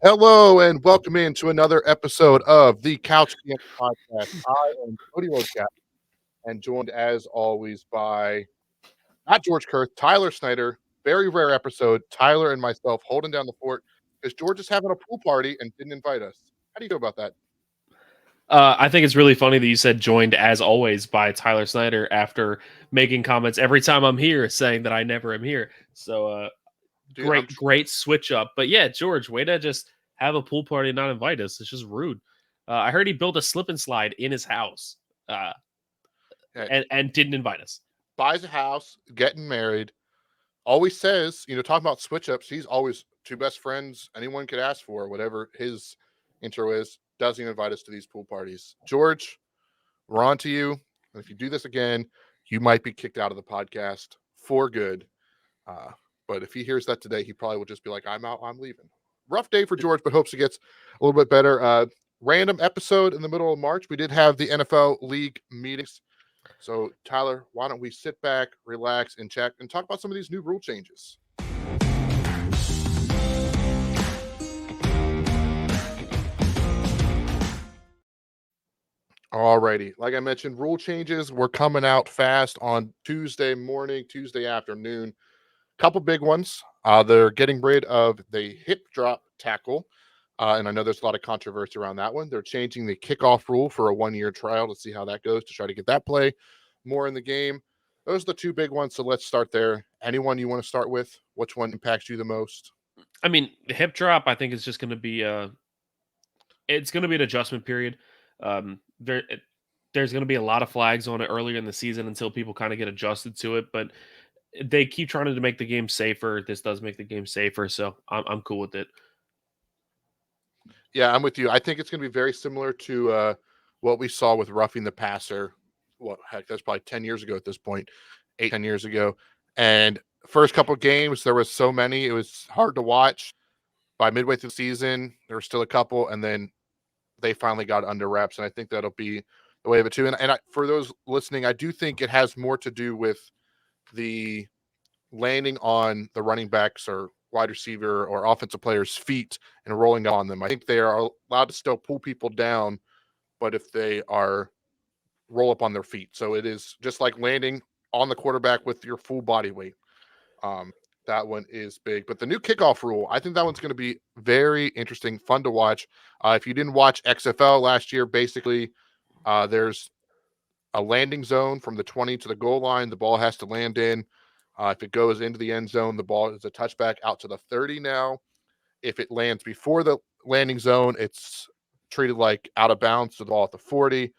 Hello and welcome into another episode of the Couch GMs podcast. I am Cody Roadcap and joined as always by not George Kerth, Tyler Snyder. Very rare episode. Tyler and myself holding down the fort because George is having a pool party and didn't invite us. How do you feel about that? I think it's really funny that you said joined as always by Tyler Snyder after making comments every time I'm here saying that I never am here. So Dude, great switch up. But yeah, George, way to just have a pool party and not invite us. It's just rude. I heard he built a slip and slide in his house uh, hey, and didn't invite us. buys a house, getting married, always says, talking about switch ups, he's always two best friends anyone could ask for, whatever his intro is, doesn't even invite us to these pool parties. George, we're on to you. And if you do this again, you might be kicked out of the podcast for good. Uh, but if he hears that today, he probably will just be like, I'm out, I'm leaving. Rough day for George, but hopes it gets a little bit better. Random episode in the middle of March. We did have the NFL league meetings. So, Tyler, why don't we sit back, relax, and check and talk about some of these new rule changes? Alrighty. Like I mentioned, rule changes were coming out fast on Tuesday morning, Tuesday afternoon. Couple big ones. They're getting rid of the hip drop tackle. And I know there's a lot of controversy around that one. They're changing the kickoff rule for a 1 year trial to see how that goes to try to get that play more in the game. Those are the two big ones. So let's start there. Anyone you want to start with? Which one impacts you the most? I mean, the hip drop, I think is just going to be it's going to be an adjustment period. There's going to be a lot of flags on it earlier in the season until people kind of get adjusted to it, but they keep trying to make the game safer. This does make the game safer, so I'm cool with it. Yeah, I'm with you. I think it's going to be very similar to what we saw with roughing the passer. Well, heck, that's probably 10 years ago at this point, 8, 10 years ago. And first couple of games, there was so many, it was hard to watch. By midway through the season, there were still a couple, and then they finally got under wraps. And I think that'll be the way of it too. For those listening, I do think it has more to do with the landing on the running backs or wide receiver or offensive players' feet and rolling on them. I think they are allowed to still pull people down, but if they are roll up on their feet. So it is just like landing on the quarterback with your full body weight. Um, that one is big. But the new kickoff rule, I think that one's going to be very interesting, fun to watch. If you didn't watch XFL last year, basically, there's a landing zone from the 20 to the goal line. The ball has to land in. If it goes into the end zone, the ball is a touchback out to the 30 now. If it lands before the landing zone, it's treated like out of bounds to the ball at the 40.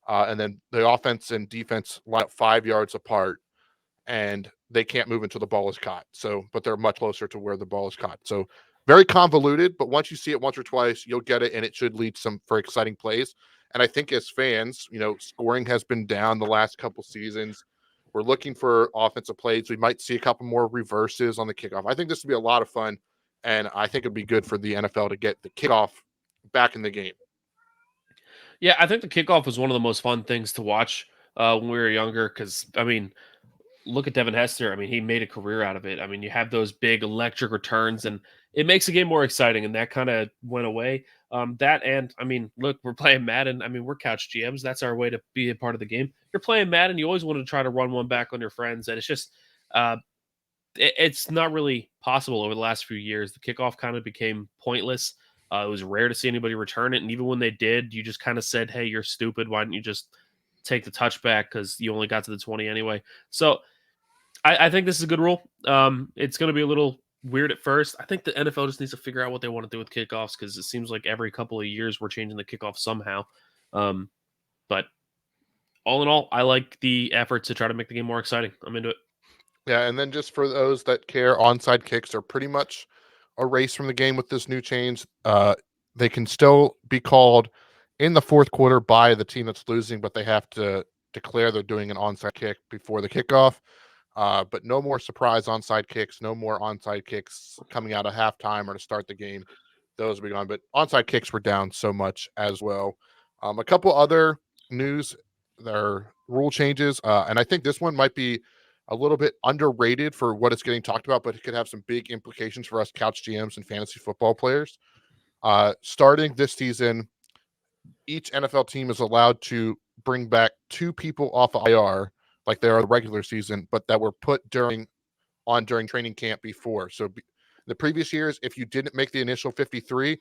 And then the offense and defense line up 5 yards apart, and they can't move until the ball is caught. So, but they're much closer to where the ball is caught. So, very convoluted, but once you see it once or twice, you'll get it, and it should lead some for exciting plays. And I think as fans, scoring has been down the last couple seasons. We're looking for offensive plays. We might see a couple more reverses on the kickoff. I think this would be a lot of fun, and I think it'd be good for the NFL to get the kickoff back in the game. Yeah, I think the kickoff was one of the most fun things to watch when we were younger. Because I mean, look at Devin Hester. I mean, he made a career out of it. I mean, you have those big electric returns, and it makes the game more exciting. And that kind of went away. That and I mean, look, we're playing Madden. I mean, we're Couch GMs. That's our way to be a part of the game. You're playing Madden. You always want to try to run one back on your friends, and it's just uh, it's not really possible over the last few years. The kickoff kind of became pointless. It was rare to see anybody return it, and even when they did, you just kind of said, "Hey, you're stupid. Why didn't you just take the touchback because you only got to the 20 anyway?" So I think this is a good rule. It's going to be a little weird at first. I think the NFL just needs to figure out what they want to do with kickoffs because it seems like every couple of years we're changing the kickoff somehow. Um, but all in all, I like the effort to try to make the game more exciting. I'm into it. Yeah, and then just for those that care, onside kicks are pretty much erased from the game with this new change. They can still be called in the fourth quarter by the team that's losing, but they have to declare they're doing an onside kick before the kickoff. But no more surprise onside kicks, no more onside kicks coming out of halftime or to start the game. Those will be gone. But onside kicks were down so much as well. A couple other news, their rule changes, and I think this one might be a little bit underrated for what it's getting talked about, but it could have some big implications for us couch GMs and fantasy football players. Starting this season, each NFL team is allowed to bring back 2 people off of IR like they are the regular season, but that were put during training camp before. So the previous years, if you didn't make the initial 53,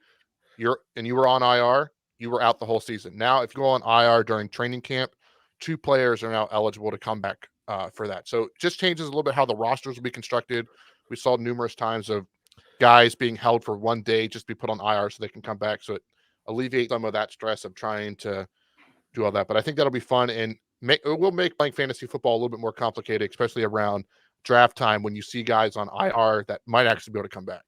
you were on IR, you were out the whole season. Now, if you go on IR during training camp, 2 players are now eligible to come back for that. So it just changes a little bit how the rosters will be constructed. We saw numerous times of guys being held for 1 day just be put on IR so they can come back. So it alleviates some of that stress of trying to do all that. But I think that'll be fun and it will make playing fantasy football a little bit more complicated, especially around draft time when you see guys on IR that might actually be able to come back.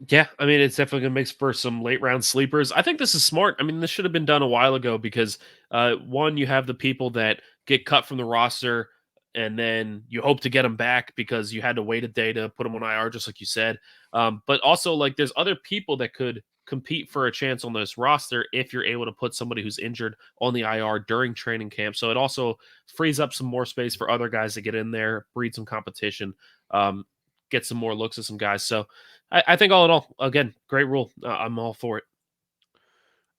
Yeah, I mean, it's definitely gonna make for some late round sleepers. I think this is smart. I mean, this should have been done a while ago because one, you have the people that get cut from the roster, and then you hope to get them back because you had to wait a day to put them on IR, just like you said. But also, like, there's other people that could compete for a chance on this roster if you're able to put somebody who's injured on the IR during training camp. So it also frees up some more space for other guys to get in there, breed some competition, um, get some more looks at some guys. So I think all in all, again, great rule. I'm all for it.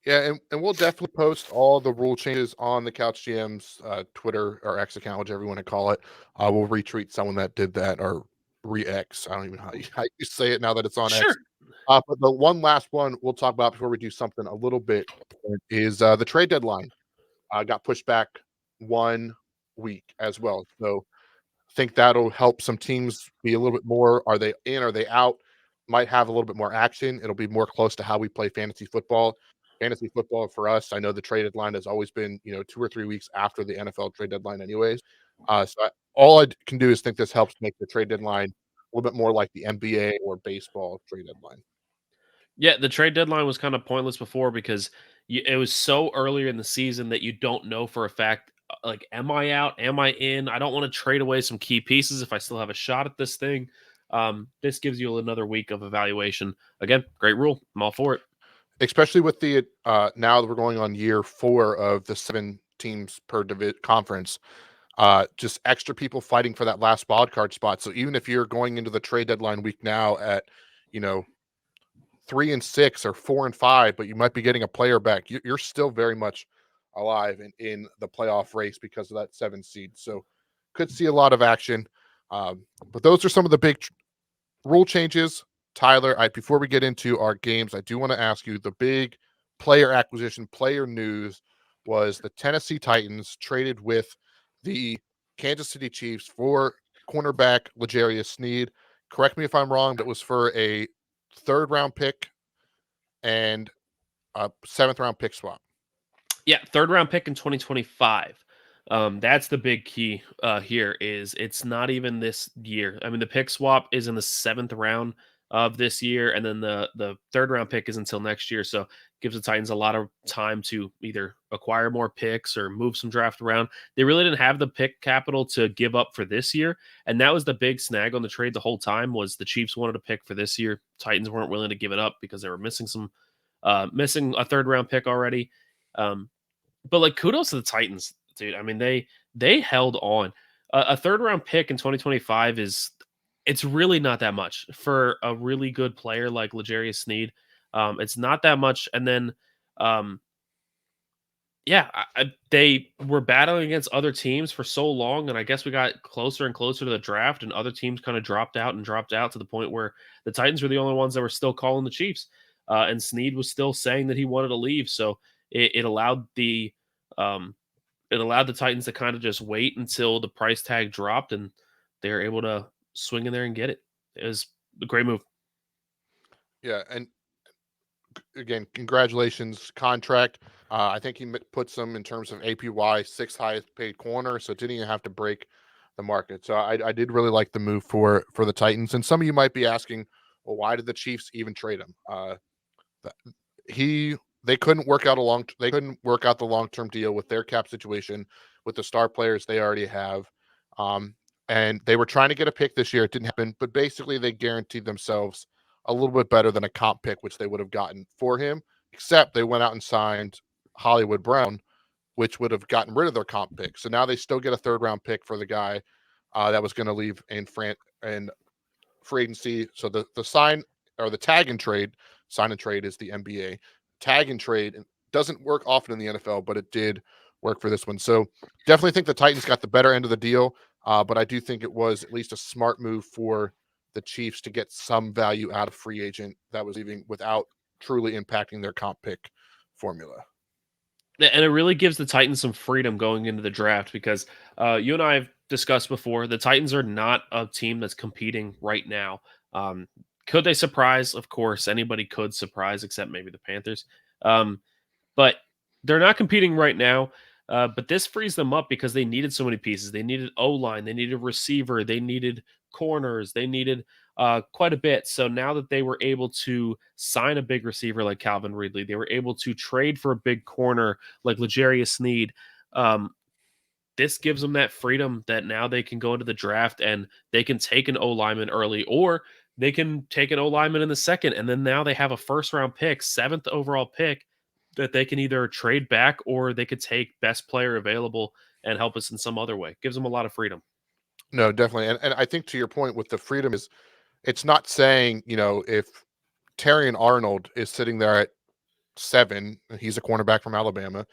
Yeah, and we'll definitely post all the rule changes on the Couch GMs Twitter or X account, whichever you want to call it. We'll retweet someone that did that or re-X. I don't even know how you say it now that it's on X. Sure. But the one last one we'll talk about before we do something a little bit different is the trade deadline got pushed back 1 week as well. So think that'll help some teams be a little bit more. Are they in? Are they out? Might have a little bit more action. It'll be more close to how we play fantasy football. Fantasy football for us, I know the trade deadline has always been, 2 or 3 weeks after the NFL trade deadline, anyways. All I can do is think this helps make the trade deadline a little bit more like the NBA or baseball trade deadline. Yeah, the trade deadline was kind of pointless before because it was so earlier in the season that you don't know for a fact, like, am I out? Am I in? I don't want to trade away some key pieces if I still have a shot at this thing. This gives you another week of evaluation. Again, great rule. I'm all for it. Especially with the now that we're going on year 4 of the 7 teams per conference, just extra people fighting for that last wild card spot. So even if you're going into the trade deadline week now at, you know, 3-6 or 4-5, but you might be getting a player back, you're still very much alive in the playoff race because of that 7 seed. So could see a lot of action. But those are some of the big rule changes. Tyler, before we get into our games, I do want to ask you the big player acquisition, player news was the Tennessee Titans traded with the Kansas City Chiefs for cornerback L'Jarius Sneed. Correct me if I'm wrong, but it was for a 3rd round pick and a 7th round pick swap. Yeah, third round pick in 2025. That's the big key here is it's not even this year. I mean, the pick swap is in the 7th round of this year, and then the third round pick is until next year. So gives the Titans a lot of time to either acquire more picks or move some draft around. They really didn't have the pick capital to give up for this year, and that was the big snag on the trade the whole time was the Chiefs wanted a pick for this year. Titans weren't willing to give it up because they were missing a 3rd round pick already. But like kudos to the Titans, dude. I mean, they held on. A 3rd round pick in 2025 it's really not that much for a really good player like L'Jarius Sneed. It's not that much. And then um yeah, they were battling against other teams for so long, and I guess we got closer and closer to the draft, and other teams kind of dropped out and dropped out to the point where the Titans were the only ones that were still calling the Chiefs, and Snead was still saying that he wanted to leave. So it allowed um, it allowed the Titans to kind of just wait until the price tag dropped, and they were able to swing in there and get it. It was a great move. Yeah, and again, congratulations contract. I think he puts them in terms of APY 6th highest paid corner, so didn't even have to break the market. So I did really like the move for the Titans. And some of you might be asking, well, why did the Chiefs even trade him? th- he they couldn't work out the long-term deal with their cap situation with the star players they already have. Um, and they were trying to get a pick this year. It didn't happen, but basically they guaranteed themselves a little bit better than a comp pick, which they would have gotten for him, except they went out and signed Hollywood Brown, which would have gotten rid of their comp pick. So now they still get a 3rd round pick for the guy that was going to leave in free agency. So the sign or the tag and trade sign and trade is the NBA. Tag and trade doesn't work often in the NFL, but it did work for this one. So definitely think the Titans got the better end of the deal, but I do think it was at least a smart move for the Chiefs to get some value out of free agent that was leaving without truly impacting their comp pick formula. And it really gives the Titans some freedom going into the draft because you and I have discussed before the Titans are not a team that's competing right now. Um, could they surprise? Of course, anybody could surprise, except maybe the Panthers. Um, but they're not competing right now. But this frees them up because they needed so many pieces. They needed O line, they needed receiver, they needed corners, they needed quite a bit. So now that they were able to sign a big receiver like Calvin Ridley, they were able to trade for a big corner like L'Jarius Sneed. Um, this gives them that freedom that now they can go into the draft and they can take an O lineman early, or they can take an O lineman in the second, and then now they have a first round pick, 7th overall pick that they can either trade back or they could take best player available and help us in some other way. Gives them a lot of freedom. No, definitely. And I think to your point with the freedom is it's not saying, if Terrion Arnold is sitting there at 7, and he's a cornerback from Alabama,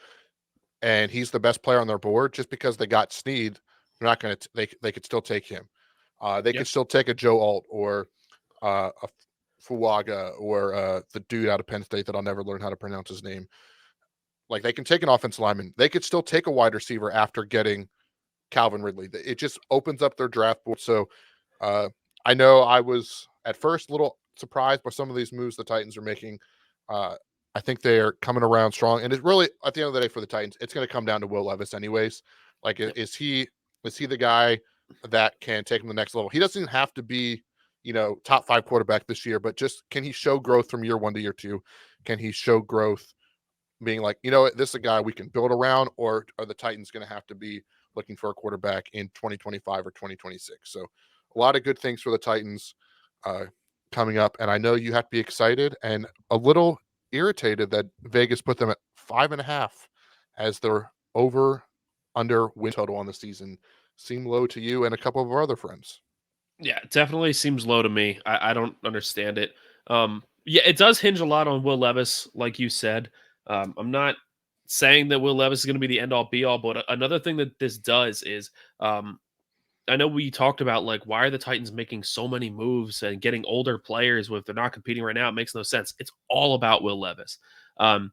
and he's the best player on their board, just because they got Sneed, they're not going to, they could still take him. They Yeah. could still take a Joe Alt or a Fuaga or the dude out of Penn State that I'll never learn how to pronounce his name. Like, they can take an offensive lineman. They could still take a wide receiver after getting Calvin Ridley. It just opens up their draft board. So uh, I know I was at first a little surprised by some of these moves the Titans are making. Uh, I think they are coming around strong, and it's really at the end of the day for the Titans, it's going to come down to Will Levis, anyways. Like, Yep. is he the guy that can take him to the next level? He doesn't have to be, top 5 quarterback this year, but just can he show growth from year 1 to year 2? Can he show growth being like, this is a guy we can build around, or are the Titans going to have to be looking for a quarterback in 2025 or 2026? So a lot of good things for the Titans uh, coming up. And I know you have to be excited and a little irritated that Vegas put them at 5.5 as their over under win total on the season. Seem low to you and a couple of our other friends. Yeah, it definitely seems low to me. I don't understand it. Yeah, it does hinge a lot on Will Levis, like you said. I'm not saying that Will Levis is going to be the end all be all, but another thing that this does is I know we talked about like why are the Titans making so many moves and getting older players if they're not competing right now? It makes no sense. It's all about Will Levis. Um,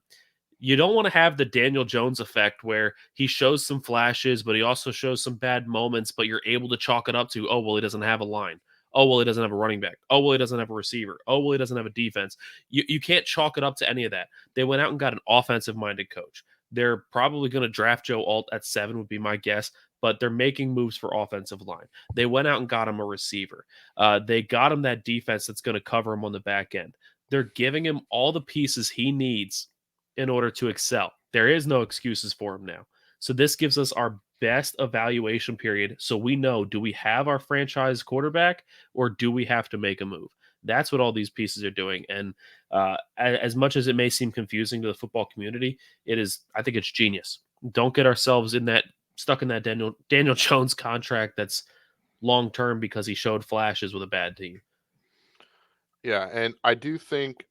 you don't want to have the Daniel Jones effect where he shows some flashes, but he also shows some bad moments, but you're able to chalk it up to, oh, well, he doesn't have a line. Oh, well, he doesn't have a running back. Oh, well, he doesn't have a receiver. Oh, well, he doesn't have a defense. You can't chalk it up to any of that. They went out and got an offensive minded coach. They're probably going to draft Joe Alt at 7, would be my guess, but they're making moves for offensive line. They went out and got him a receiver. They got him that defense that's going to cover him on the back end. They're giving him all the pieces he needs in order to excel. There is no excuses for him now. So this gives us our best evaluation period. So we know, do we have our franchise quarterback or do we have to make a move? That's what all these pieces are doing. And as much as it may seem confusing to the football community, I think it's genius. Don't get ourselves stuck in that Daniel Jones contract that's long term because he showed flashes with a bad team. Yeah, and I do think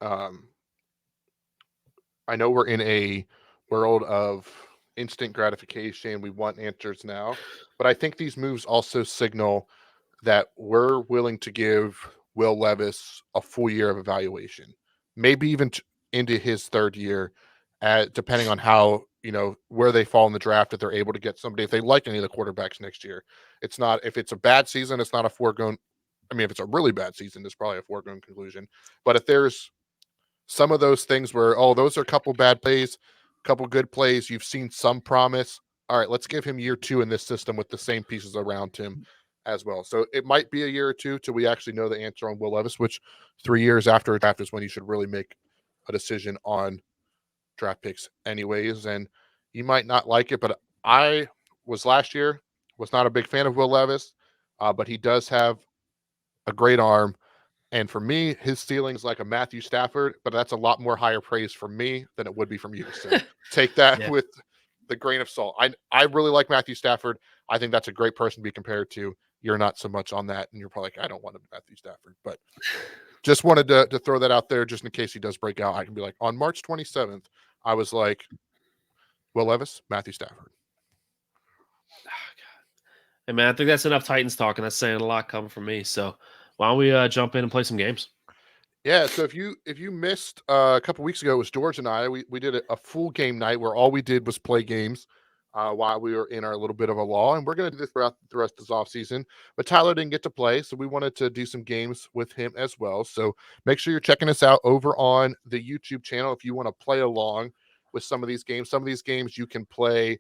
I know we're in a world of instant gratification. We want answers now. But I think these moves also signal that we're willing to give Will Levis a full year of evaluation, maybe even into his 3rd year, depending on how, where they fall in the draft, if they're able to get somebody, if they like any of the quarterbacks next year. It's not, if it's a bad season, it's not a foregone. I mean, if it's a really bad season, it's probably a foregone conclusion. But if there's some of those things where, oh, those are a couple bad plays, couple good plays, you've seen some promise. All right, let's give him year 2 in this system with the same pieces around him as well. So it might be a year or 2 till we actually know the answer on Will Levis, which 3 years after a draft is when you should really make a decision on draft picks anyways. And you might not like it, but I was not a big fan of Will Levis, but he does have a great arm. And for me, his ceiling is like a Matthew Stafford, but that's a lot more higher praise from me than it would be from you. So take that Yeah. with the grain of salt. I really like Matthew Stafford. I think that's a great person to be compared to. You're not so much on that, and you're probably like, I don't want to be Matthew Stafford. But just wanted to throw that out there just in case he does break out. I can be like, on March 27th, I was like, Will Levis, Matthew Stafford. Hey, man, I think that's enough Titans talk, and that's saying a lot coming from me. So why don't we jump in and play some games? Yeah, so if you missed a couple weeks ago, it was George and I. We did a full game night where all we did was play games while we were in our little bit of a lull, and we're going to do this throughout the rest of this off season. But Tyler didn't get to play, so we wanted to do some games with him as well. So make sure you're checking us out over on the YouTube channel if you want to play along with some of these games. Some of these games you can play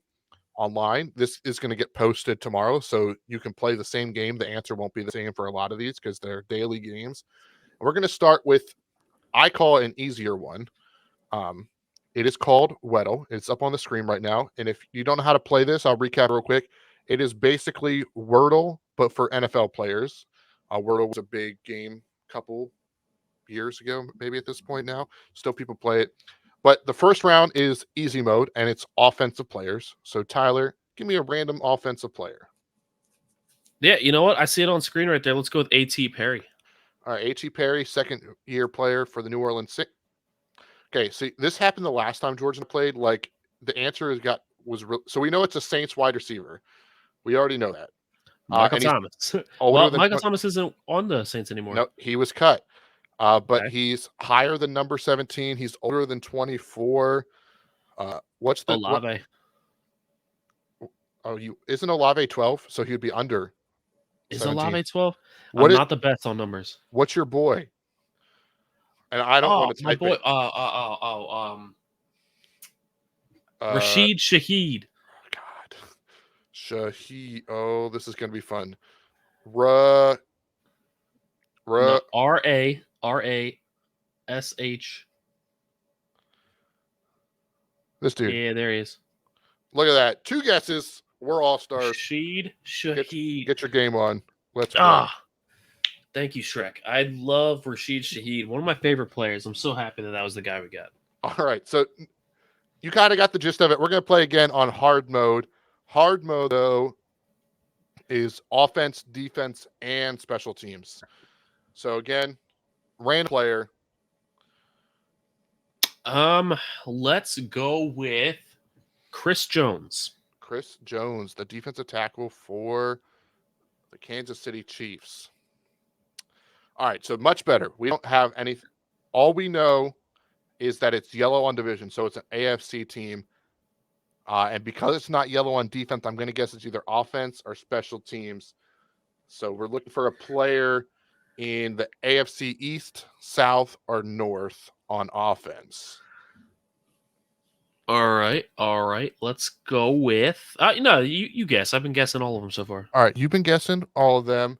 online. This is going to get posted tomorrow, so you can play the same game. The answer won't be the same for a lot of these because they're daily games. We're going to start with, I call it an easier one. It is called Weddle. It's up on the screen right now. And if you don't know how to play this, I'll recap real quick. It is basically Wordle, but for NFL players. Wordle was a big game a couple years ago, maybe at this point now. Still people play it. But the first round is easy mode, and it's offensive players. So, Tyler, give me a random offensive player. Yeah, you know what? I see it on screen right there. Let's go with A.T. Perry. All right, A.T. Perry, second-year player for the New Orleans Saints. Okay, see, this happened the last time Georgia played. Like, the answer so we know it's a Saints wide receiver. We already know that. Michael And he's Thomas. older Well, than Michael Thomas isn't on the Saints anymore. No, he was cut. But Okay. he's higher than number 17. He's older than 24. What's the Olave? Isn't Olave 12? So he would be under. Is 17. Olave 12? I'm not the best on numbers. What's your boy? And I don't want to my type boy. it. Rashid Shaheed. God. Shaheed. Oh, this is going to be fun. R-A-S-H. This dude. Yeah, there he is. Look at that. 2 guesses. We're all stars. Rashid Shaheed. Get your game on. Let's play. Thank you, Shrek. I love Rashid Shaheed. One of my favorite players. I'm so happy that was the guy we got. All right. So you kind of got the gist of it. We're going to play again on hard mode. Hard mode, though, is offense, defense, and special teams. So, again, random player. Let's go with Chris Jones. Chris Jones, the defensive tackle for the Kansas City Chiefs. All right, so much better. We don't have anything. All we know is that it's yellow on division, so it's an AFC team. And because it's not yellow on defense, I'm going to guess it's either offense or special teams. So we're looking for a player in the AFC East, South, or North on offense. All right. Let's go with no, you guess. I've been guessing all of them so far. All right, you've been guessing all of them.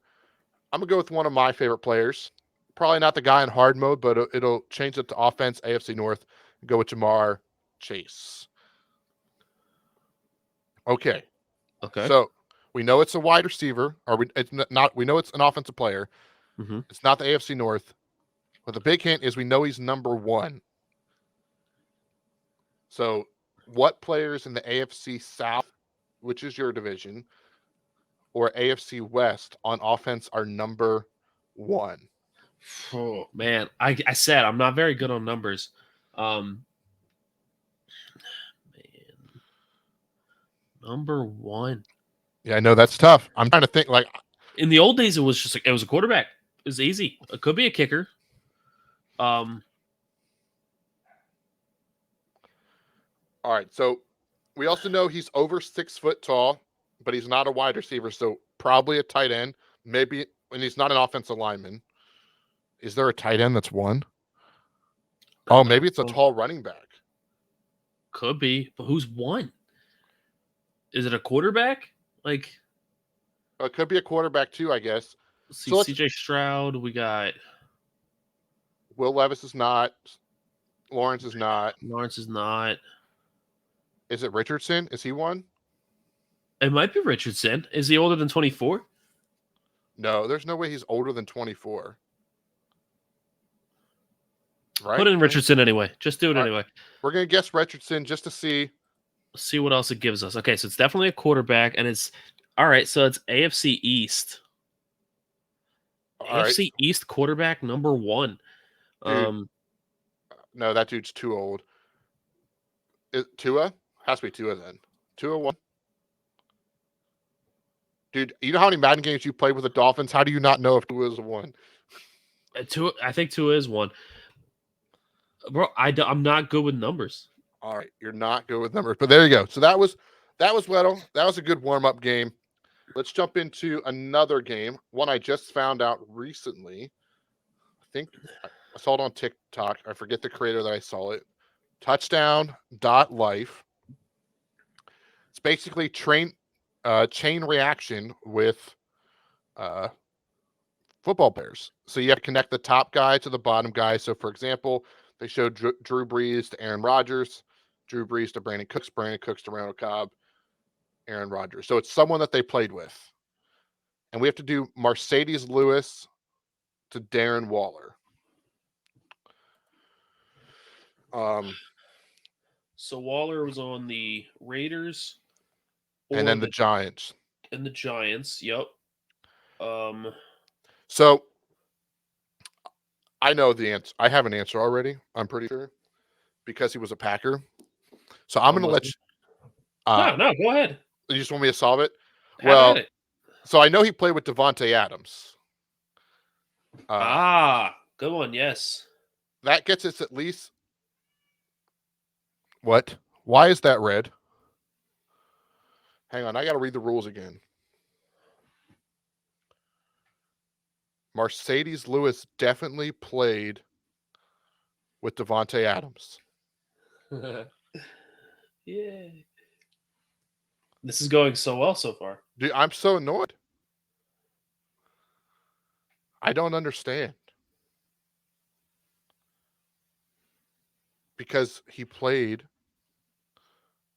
I'm gonna go with one of my favorite players. Probably not the guy in hard mode, but it'll change it to offense, AFC North. Go with Jamar Chase. Okay. So we know it's a wide receiver, or it's not. We know it's an offensive player. Mm-hmm. It's not the AFC North. But the big hint is we know he's number 1. So what players in the AFC South, which is your division, or AFC West on offense are number 1? Oh man, I said I'm not very good on numbers. Man, number 1. Yeah, I know that's tough. I'm trying to think. Like in the old days, it was just it was a quarterback. It was easy. It could be a kicker. All right, so we also know he's over 6 foot tall, but he's not a wide receiver, so probably a tight end. Maybe, and he's not an offensive lineman. Is there a tight end that's 1? Oh, maybe it's a tall running back. Could be, but who's 1? Is it a quarterback? Like, it could be a quarterback too, I guess. Let's see, CJ Stroud. We got Will Levis is not. Lawrence is not. Lawrence is not. Is it Richardson? Is he 1? It might be Richardson. Is he older than 24? No, there's no way he's older than 24. Right? Put in Richardson anyway. Just do it anyway. We're going to guess Richardson just to see. See what else it gives us. Okay, so it's definitely a quarterback, and it's all right. So it's AFC East. All right, AFC East quarterback number 1. dude. No, that dude's too old. Tua? Has to be Tua then. Tua won. Dude, you know how many Madden games you played with the Dolphins? How do you not know if Tua is one? I think 2 is 1. Bro, I'm not good with numbers. All right, you're not good with numbers, but there you go. So that was Weddle. That was a good warm up game. Let's jump into another game. One I just found out recently. I think I saw it on TikTok. I forget the creator that I saw it. Touchdown.life. It's basically chain reaction with football players. So you have to connect the top guy to the bottom guy. So for example, they showed Drew Brees to Aaron Rodgers, Drew Brees to Brandon Cooks to Randall Cobb, Aaron Rodgers. So it's someone that they played with. And we have to do Mercedes Lewis to Darren Waller. So Waller was on the Raiders And then the Giants. And the Giants, yep. So I know the answer. I have an answer already, I'm pretty sure, because he was a Packer. So I'm going to let you. No, go ahead. You just want me to solve it? Have at it. So I know he played with Devontae Adams. Good one, yes. That gets us at least. What? Why is that red? Hang on, I got to read the rules again. Mercedes Lewis definitely played with Devontae Adams. Yeah. This is going so well so far. Dude, I'm so annoyed. I don't understand. Because he played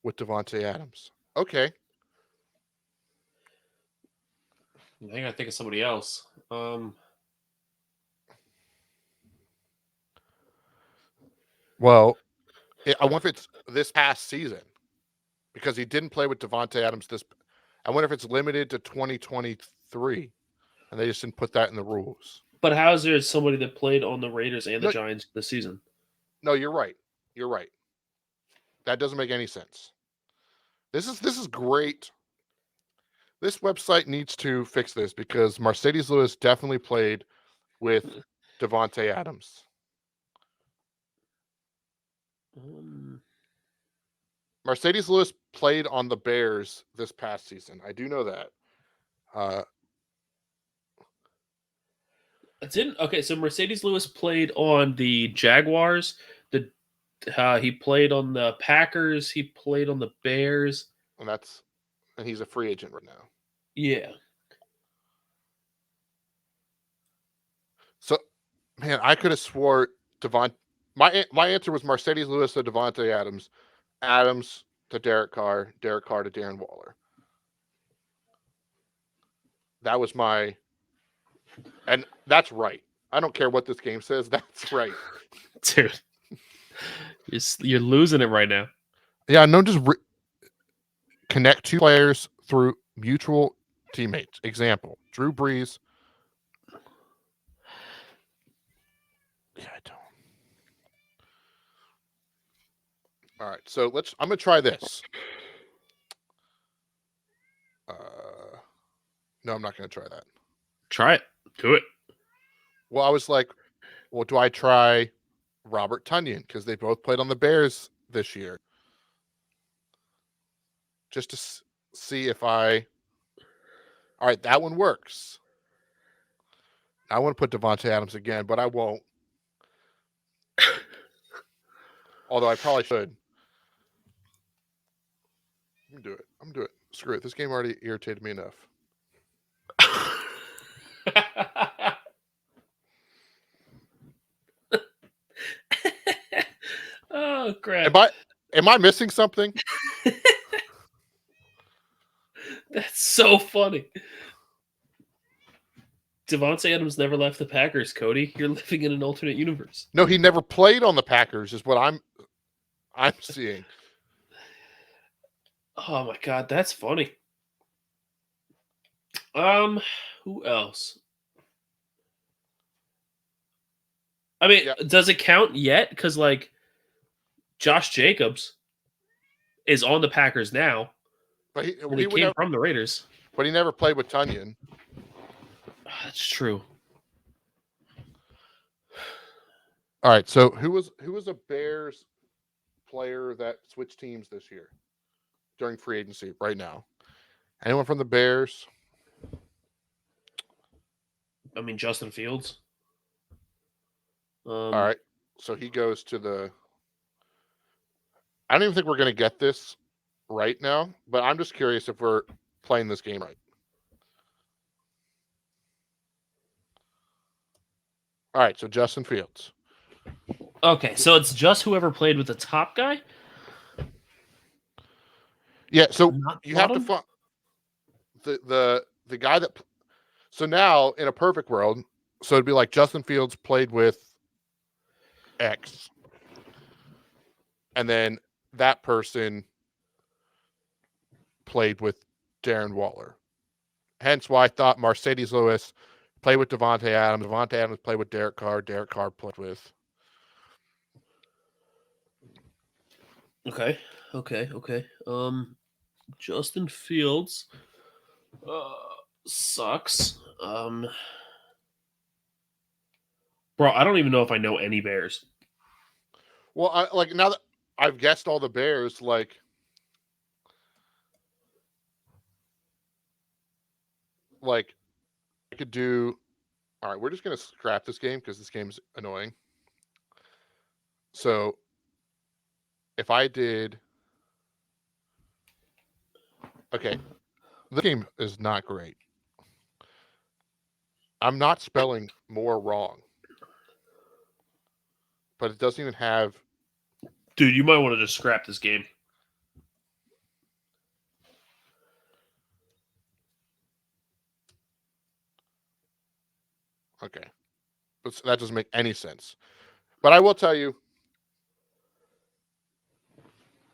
with Devontae Adams. Okay. I gotta think of somebody else. Well, I wonder if it's this past season because he didn't play with Devontae Adams I wonder if it's limited to 2023 and they just didn't put that in the rules. But how is there somebody that played on the Raiders and the Giants this season? No, you're right. You're right. That doesn't make any sense. This is great. This website needs to fix this because Mercedes Lewis definitely played with Devontae Adams. Mercedes Lewis played on the Bears this past season. I do know that. Okay, so Mercedes Lewis played on the Jaguars. He played on the Packers. He played on the Bears. And he's a free agent right now. Yeah. So, man, I could have swore my answer was Mercedes Lewis to Devontae Adams, Adams to Derek Carr to Darren Waller. That was and that's right. I don't care what this game says. That's right. Dude, you're losing it right now. Yeah, no, just connect two players through mutual teammates. Example, Drew Brees. Yeah, I don't. All right, so I'm going to try this. No, I'm not going to try that. Try it. Do it. Well, I was like, well, do I try Robert Tonyan? Because they both played on the Bears this year. Just to see if all right, that one works. I want to put Devontae Adams again, but I won't. Although I probably should. I'm going to do it. Screw it. This game already irritated me enough. Oh, crap. Am I missing something? That's so funny. Devontae Adams never left the Packers, Cody. You're living in an alternate universe. No, he never played on the Packers, is what I'm seeing. Oh my god, that's funny. Who else? I mean, Yeah. does it count yet? Because like Josh Jacobs is on the Packers now, But and he he would came never. from the Raiders. But he never played with Tunyon. That's true. All right. So who was a Bears player that switched teams this year during free agency? Right now, anyone from the Bears? I mean, Justin Fields. All right. So he goes to the. I don't even think we're going to get this right now, but I'm just curious if we're playing this game right. All right. So Justin Fields. Okay, so it's just whoever played with the top guy. Yeah. So Not you have to bottom? find the guy that. So now in a perfect world, so it'd be like Justin Fields played with X, and then that person played with Darren Waller. Hence why I thought Mercedes Lewis played with Devontae Adams. Devontae Adams played with Derek Carr. Derek Carr played with. Okay. Justin Fields sucks. Bro, I don't even know if I know any Bears. Well, like now that I've guessed all the Bears, like I could do. All right, we're just gonna scrap this game because this game's annoying. So if I did, okay, this game is not great. I'm not spelling more wrong, but it doesn't even have. Dude, you might want to just scrap this game. Okay, but that doesn't make any sense. But I will tell you,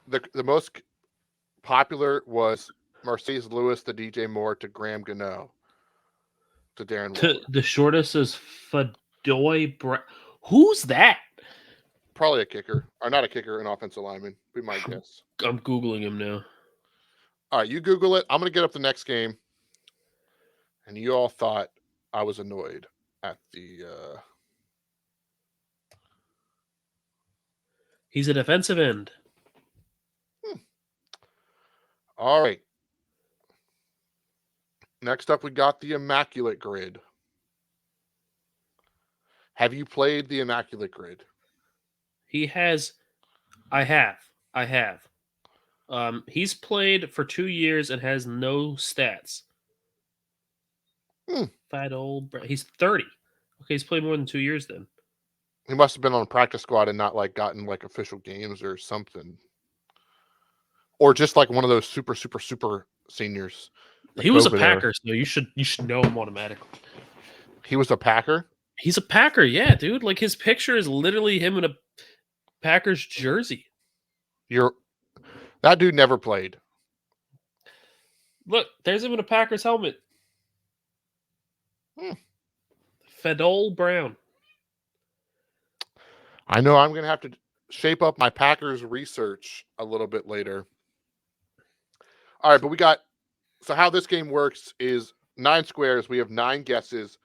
the most popular was Mercedes Lewis to DJ Moore to Graham Gano to Darren Waller. The shortest is Fadoy Brown. Who's that? Probably a kicker, or not a kicker, an offensive lineman. Be my guess. I'm Googling him now. All right, you Google it. I'm going to get up the next game. And you all thought I was annoyed at the. He's a defensive end. All right. Next up, we got the Immaculate Grid. Have you played the Immaculate Grid? He has. I have. He's played for 2 years and has no stats. Fat old. He's 30. Okay, he's played more than 2 years then. He must have been on a practice squad and not like gotten like official games or something, or just like one of those super seniors. He was a Packer, so you should know him automatically. He was a Packer? He's a Packer, yeah, dude. Like his picture is literally him in a Packers jersey. That dude never played. Look, there's him in a Packers helmet. Fadol Brown. I know I'm going to have to shape up my Packers research a little bit later. All right, but we got. So how this game works is 9 squares. We have 9 guesses,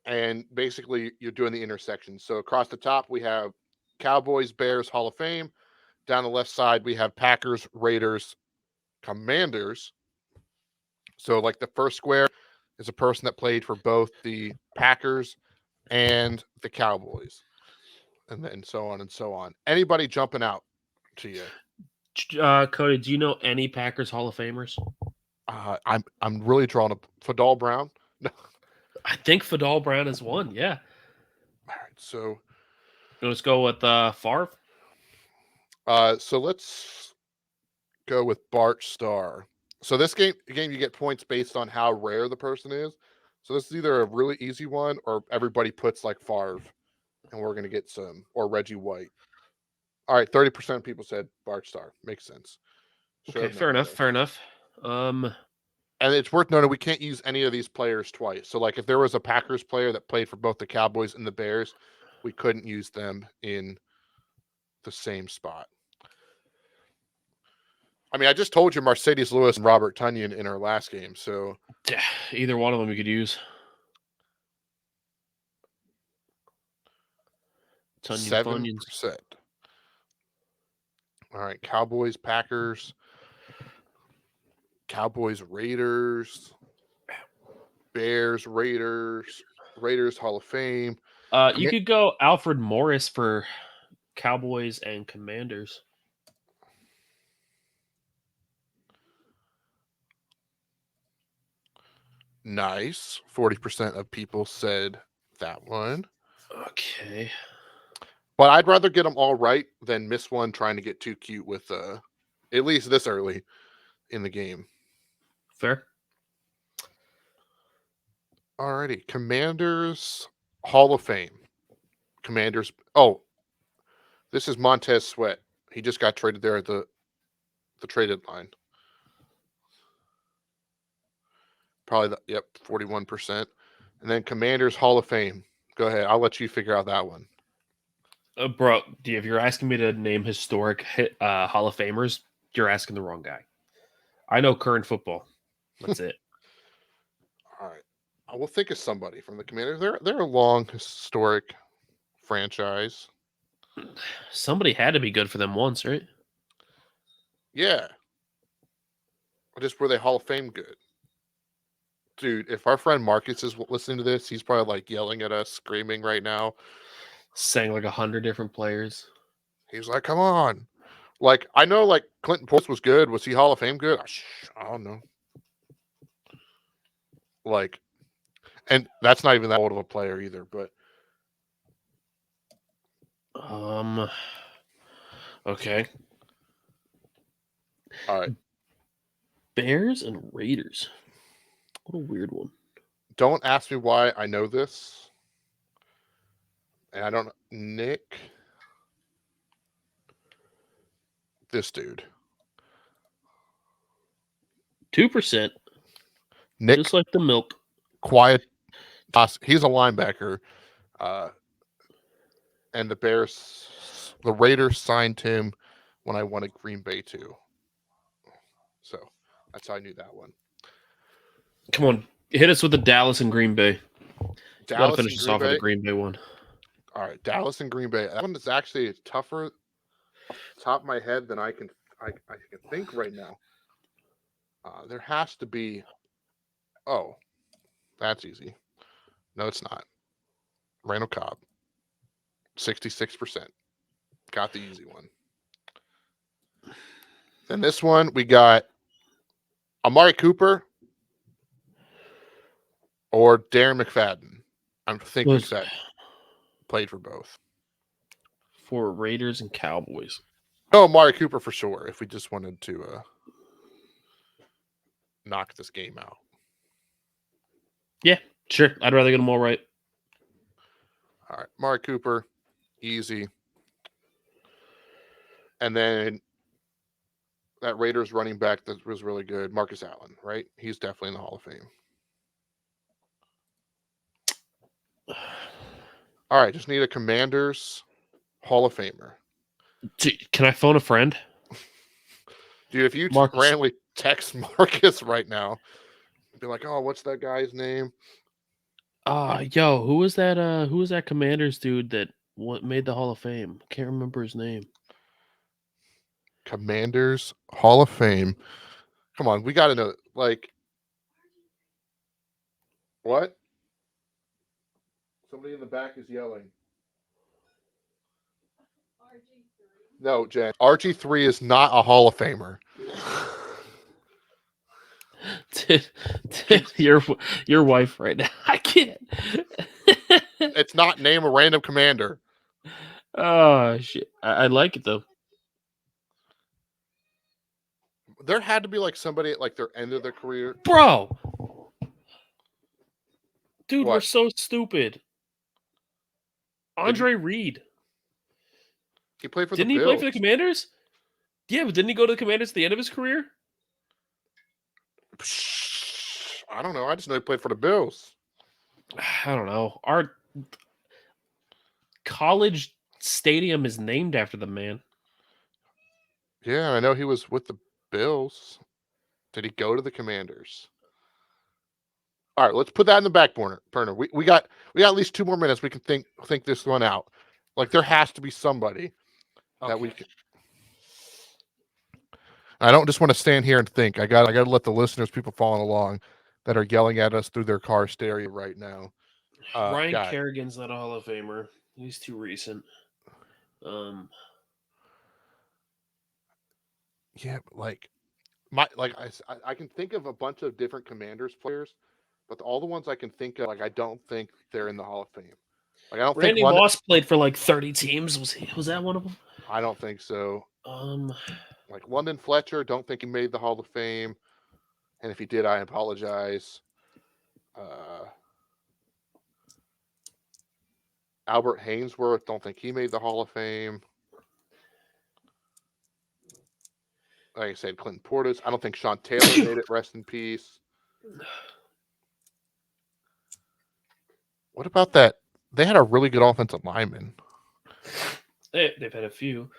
and basically you're doing the intersections. So across the top we have Cowboys, Bears, Hall of Fame. Down the left side we have Packers, Raiders, Commanders. So like the first square is a person that played for both the Packers and the Cowboys, and then so on and so on. Anybody jumping out to you? Cody, do you know any Packers Hall of Famers? I'm really drawn up Fadol Brown. No. I think Fadol Brown is one. Yeah. All right, so let's go with Favre. So let's go with Bart Starr. So this game you get points based on how rare the person is. So this is either a really easy one or everybody puts like Favre, and we're gonna get some, or Reggie White. All right, 30% of people said Bart Starr. Makes sense. Okay, fair enough. And it's worth noting we can't use any of these players twice. So like if there was a Packers player that played for both the Cowboys and the Bears, we couldn't use them in the same spot. I mean, I just told you Mercedes Lewis and Robert Tunyon in our last game, so Either one of them you could use. Tunyon Funyuns. 7%. All right, Cowboys, Packers, Cowboys, Raiders, Bears, Raiders, Hall of Fame. You could go Alfred Morris for Cowboys and Commanders. Nice. 40% of people said that one. Okay. But I'd rather get them all right than miss one trying to get too cute with at least this early in the game. Fair. Alrighty. Commanders Hall of Fame. Commanders. Oh, this is Montez Sweat. He just got traded there at the traded line. Probably, 41%. And then Commanders Hall of Fame. Go ahead. I'll let you figure out that one. Bro, if you're asking me to name historic Hall of Famers, you're asking the wrong guy. I know current football. That's it. All right. I will think of somebody from the Commanders. They're a long, historic franchise. Somebody had to be good for them once, right? Yeah. Just were they Hall of Fame good? Dude, if our friend Marcus is listening to this, he's probably like yelling at us, screaming right now. Saying like 100 different players. He's like, come on. Like, I know like Clinton Portis was good. Was he Hall of Fame good? I don't know. Like, and that's not even that old of a player either, but Okay. all right. Bears and Raiders. What a weird one. Don't ask me why I know this. And I don't Nick. This dude. 2%. Nick, Just like the milk. Quiet. He's a linebacker. And the Raiders signed him when I won at Green Bay too. So that's how I knew that one. Come on, hit us with the Dallas and Green Bay. Got to finish this off with the Green Bay one. All right, Dallas and Green Bay. That one is actually tougher off the top of my head than I can think right now. There has to be. Oh, that's easy. No, it's not. Randall Cobb. 66%. Got the easy one. Then this one, we got Amari Cooper or Darren McFadden. I think McFadden played for both. For Raiders and Cowboys. Oh, Amari Cooper for sure, if we just wanted to knock this game out. Yeah, sure. I'd rather get them all right. All right, Amari Cooper, easy. And then that Raiders running back that was really good, Marcus Allen, right? He's definitely in the Hall of Fame. All right, just need a Commanders Hall of Famer. Can I phone a friend? Dude, if you randomly text Marcus right now, be like, oh, what's that guy's name? Yo, who was that? Who was that Commanders dude that made the Hall of Fame? Can't remember his name. Commanders Hall of Fame. Come on, we got to know. Like, what? Somebody in the back is yelling. No, Jen. RG3 is not a Hall of Famer. your wife right now. I can't. It's not name a random commander. Oh shit! I like it though. There had to be like somebody at like their end of their career, bro. Dude, we're so stupid. Andre Reed. He played for the Bills. Didn't he play for the Commanders? Yeah, but didn't he go to the Commanders at the end of his career? I don't know. I just know he played for the Bills. I don't know. college stadium is named after the man. Yeah, I know he was with the Bills. Did he go to the Commanders? All right, let's put that in the back burner. We got at least 2 more minutes. We can think this one out. Like there has to be somebody that we can. I don't just want to stand here and think. I got to let the listeners, people following along, that are yelling at us through their car stereo right now. Ryan Kerrigan's not a Hall of Famer. He's too recent. Yeah, like I can think of a bunch of different Commanders players, but all the ones I can think of, like I don't think they're in the Hall of Fame. Like I don't Randy think Moss played for like 30 teams. Was that one of them? I don't think so. Like London Fletcher, don't think he made the Hall of Fame, and if he did, I apologize. Albert Hainsworth, don't think he made the Hall of Fame. Like I said, Clinton Portis, I don't think Sean Taylor made it. Rest in peace. What about that? They had a really good offensive lineman. They've had a few.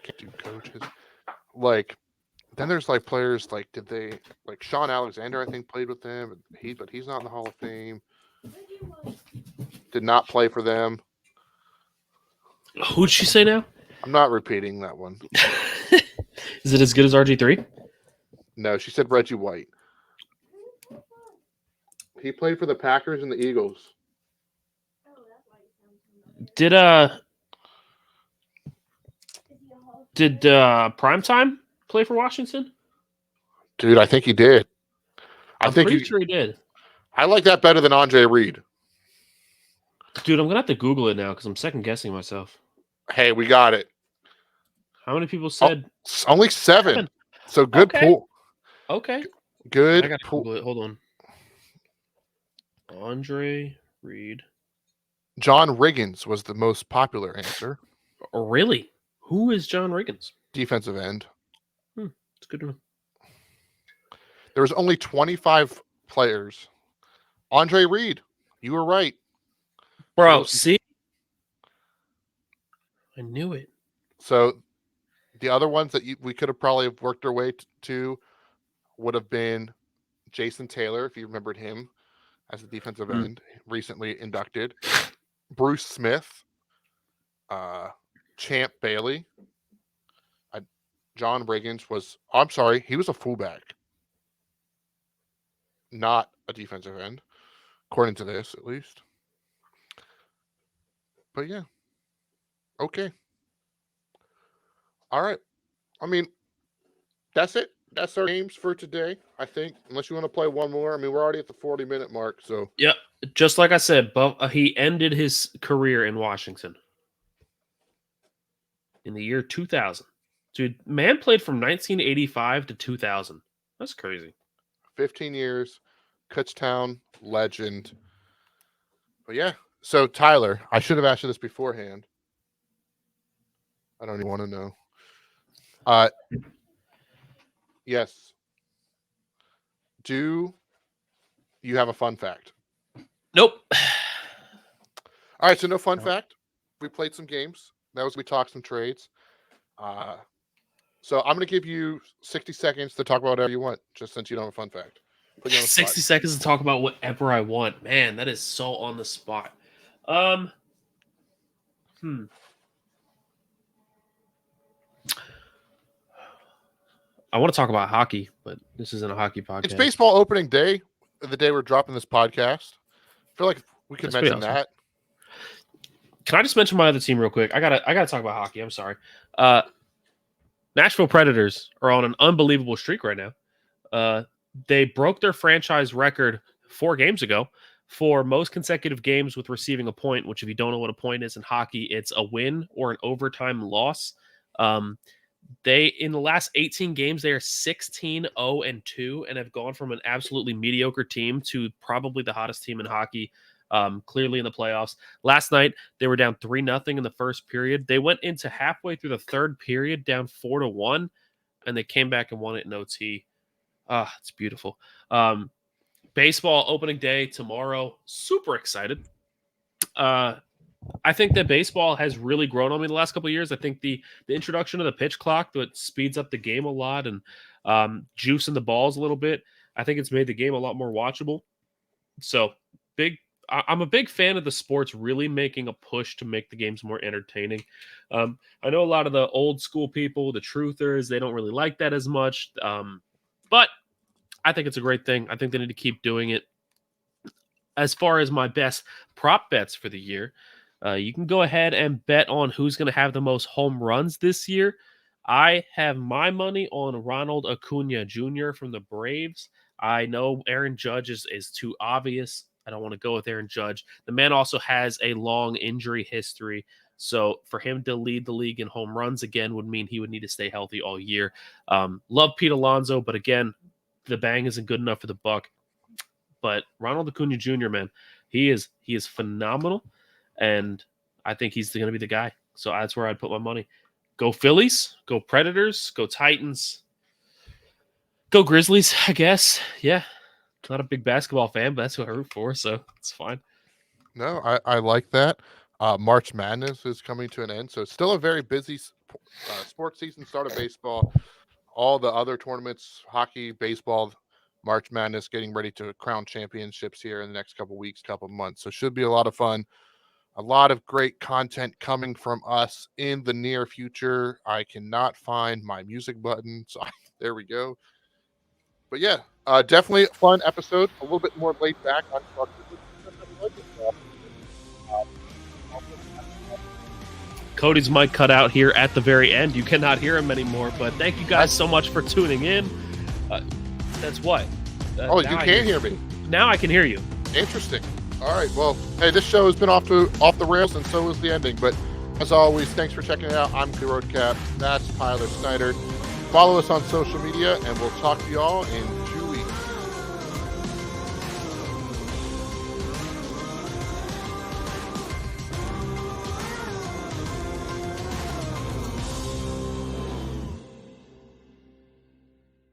Can't do coaches. Like, then there's like players like Sean Alexander, I think, played with them, but he's not in the Hall of Fame. Did not play for them. Who'd she say now? I'm not repeating that one. Is it as good as RG3? No, she said Reggie White. He played for the Packers and the Eagles. Did Primetime play for Washington? Dude, I think he did. I'm pretty sure he did. I like that better than Andre Reed. Dude, I'm gonna have to Google it now because I'm second guessing myself. Hey, we got it. How many people said? Only 7. So good pool. Okay. Good. I gotta Google it. Hold on. Andre Reed. John Riggins was the most popular answer. Oh, really? Who is John Riggins? Defensive end. It's good to know. There was only 25 players. Andre Reed, you were right. Bro, see? I knew it. So the other ones that we could have probably worked our way to would have been Jason Taylor, if you remembered him as a defensive end, recently inducted. Bruce Smith, Champ Bailey. John Riggins he was a fullback, not a defensive end, according to this at least. But yeah. Okay. All right. I mean, that's it. That's our games for today, I think. Unless you want to play one more. I mean, we're already at the 40-minute mark, so. Yep. Just like I said, he ended his career in Washington in the year 2000. Dude, man played from 1985 to 2000. That's crazy. 15 years, Kutztown legend. But yeah. So, Tyler, I should have asked you this beforehand. I don't even want to know. Yes. Do you have a fun fact? Nope. All right, so no fun fact. We played some games. We talked some trades. So I'm going to give you 60 seconds to talk about whatever you want, just since you don't have a fun fact. 60 seconds to talk about whatever I want. Man, that is so on the spot. I want to talk about hockey, but this isn't a hockey podcast. It's baseball opening day, the day we're dropping this podcast. I feel like we could mention that. Can I just mention my other team real quick? I gotta talk about hockey. I'm sorry. Nashville Predators are on an unbelievable streak right now. They broke their franchise record 4 games ago for most consecutive games with receiving a point, which if you don't know what a point is in hockey, it's a win or an overtime loss. They, in the last 18 games, they are 16-0-2 and have gone from an absolutely mediocre team to probably the hottest team in hockey, clearly in the playoffs. Last night, they were down 3-0 in the first period. They went into halfway through the third period down 4-1, and they came back and won it in OT. It's beautiful. Baseball opening day tomorrow. Super excited. I think that baseball has really grown on me the last couple of years. I think the introduction of the pitch clock that speeds up the game a lot and juicing the balls a little bit. I think it's made the game a lot more watchable. So I'm a big fan of the sports really making a push to make the games more entertaining. I know a lot of the old school people, the truthers, they don't really like that as much. But I think it's a great thing. I think they need to keep doing it. As far as my best prop bets for the year, you can go ahead and bet on who's going to have the most home runs this year. I have my money on Ronald Acuna Jr. from the Braves. I know Aaron Judge is too obvious. I don't want to go with Aaron Judge. The man also has a long injury history. So for him to lead the league in home runs again would mean he would need to stay healthy all year. Love Pete Alonso, but again, the bang isn't good enough for the buck. But Ronald Acuna Jr., man, he is phenomenal, and I think he's going to be the guy. So that's where I'd put my money. Go Phillies, go Predators, go Titans, go Grizzlies, I guess. Yeah, not a big basketball fan, but that's who I root for, so it's fine. No, I like that. March Madness is coming to an end, so it's still a very busy sports season. Start of baseball, all the other tournaments, hockey, baseball, March Madness, getting ready to crown championships here in the next couple weeks, couple months. So should be a lot of fun. A lot of great content coming from us in the near future. I cannot find my music button, so there we go. But yeah, definitely a fun episode. A little bit more laid back. Cody's mic cut out here at the very end. You cannot hear him anymore, but thank you guys so much for tuning in. That's what? Oh, you can't hear me. Now I can hear you. Interesting. All right. Well, hey, this show has been off the rails, and so is the ending. But as always, thanks for checking it out. I'm Cody Roadcap. That's Tyler Snyder. Follow us on social media, and we'll talk to you all in